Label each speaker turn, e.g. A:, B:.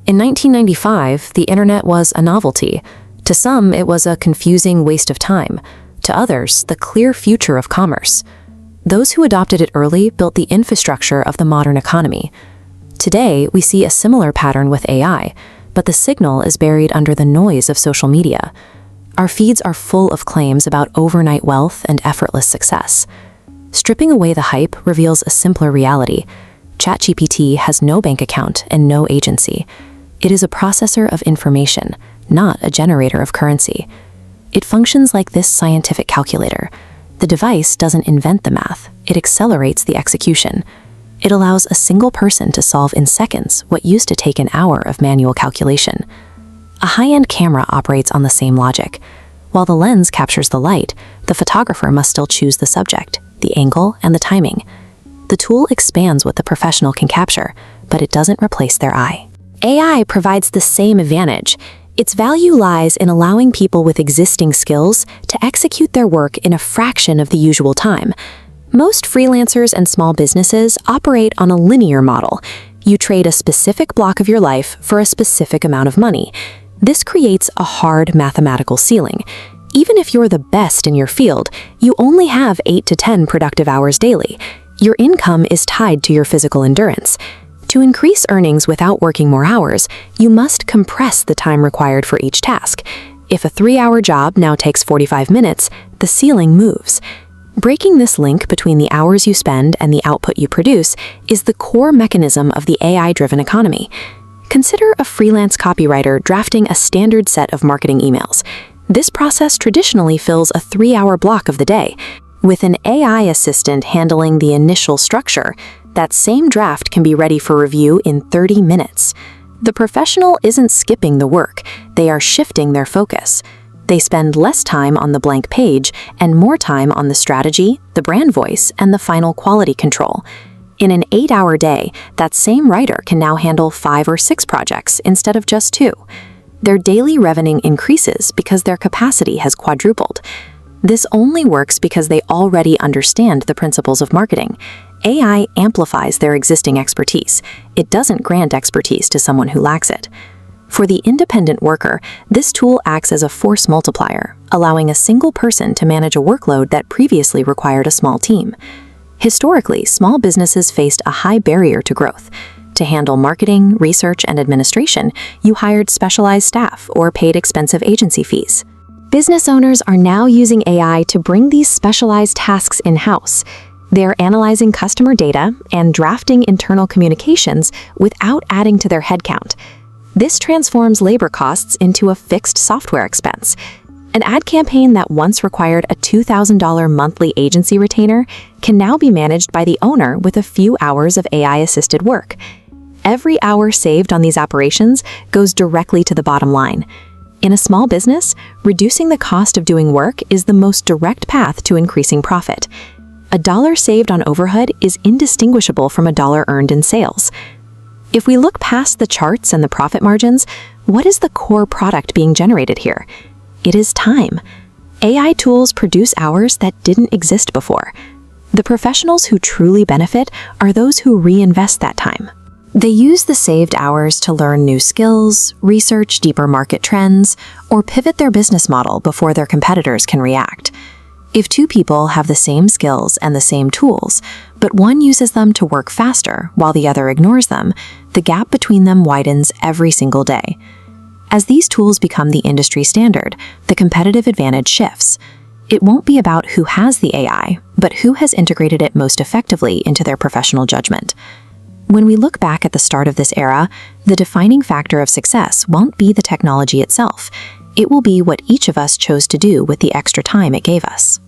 A: In 1995, the internet was a novelty. To some, it was a confusing waste of time. To others, the clear future of commerce. Those who adopted it early built the infrastructure of the modern economy. Today, we see a similar pattern with AI, but the signal is buried under the noise of social media. Our feeds are full of claims about overnight wealth and effortless success. Stripping away the hype reveals a simpler reality. ChatGPT has no bank account and no agency. It is a processor of information, not a generator of currency. It functions like this scientific calculator. The device doesn't invent the math, it accelerates the execution. It allows a single person to solve in seconds what used to take an hour of manual calculation. A high-end camera operates on the same logic. While the lens captures the light, the photographer must still choose the subject, the angle, and the timing. The tool expands what the professional can capture, but it doesn't replace their eye. AI provides the same advantage. Its value lies in allowing people with existing skills to execute their work in a fraction of the usual time. Most freelancers and small businesses operate on a linear model. You trade a specific block of your life for a specific amount of money. This creates a hard mathematical ceiling. Even if you're the best in your field, you only have 8 to 10 productive hours daily. Your income is tied to your physical endurance. To increase earnings without working more hours, you must compress the time required for each task. If a 3-hour job now takes 45 minutes, the ceiling moves. Breaking this link between the hours you spend and the output you produce is the core mechanism of the AI-driven economy. Consider a freelance copywriter drafting a standard set of marketing emails. This process traditionally fills a 3-hour block of the day. With an AI assistant handling the initial structure, that same draft can be ready for review in 30 minutes. The professional isn't skipping the work, they are shifting their focus. They spend less time on the blank page and more time on the strategy, the brand voice, and the final quality control. In an 8-hour day, that same writer can now handle 5 or 6 projects instead of just 2. Their daily revenue increases because their capacity has quadrupled. This only works because they already understand the principles of marketing. AI amplifies their existing expertise. It doesn't grant expertise to someone who lacks it. For the independent worker, this tool acts as a force multiplier, allowing a single person to manage a workload that previously required a small team. Historically, small businesses faced a high barrier to growth. To handle marketing, research, and administration, you hired specialized staff or paid expensive agency fees. Business owners are now using AI to bring these specialized tasks in-house. They're analyzing customer data and drafting internal communications without adding to their headcount. This transforms labor costs into a fixed software expense. An ad campaign that once required a $2,000 monthly agency retainer can now be managed by the owner with a few hours of AI-assisted work. Every hour saved on these operations goes directly to the bottom line. In a small business, reducing the cost of doing work is the most direct path to increasing profit. A dollar saved on overhead is indistinguishable from a dollar earned in sales. If we look past the charts and the profit margins, what is the core product being generated here? It is time. AI tools produce hours that didn't exist before. The professionals who truly benefit are those who reinvest that time. They use the saved hours to learn new skills, research deeper market trends, or pivot their business model before their competitors can react. If 2 people have the same skills and the same tools, but one uses them to work faster while the other ignores them, the gap between them widens every single day. As these tools become the industry standard, the competitive advantage shifts. It won't be about who has the AI, but who has integrated it most effectively into their professional judgment. When we look back at the start of this era, the defining factor of success won't be the technology itself. It will be what each of us chose to do with the extra time it gave us.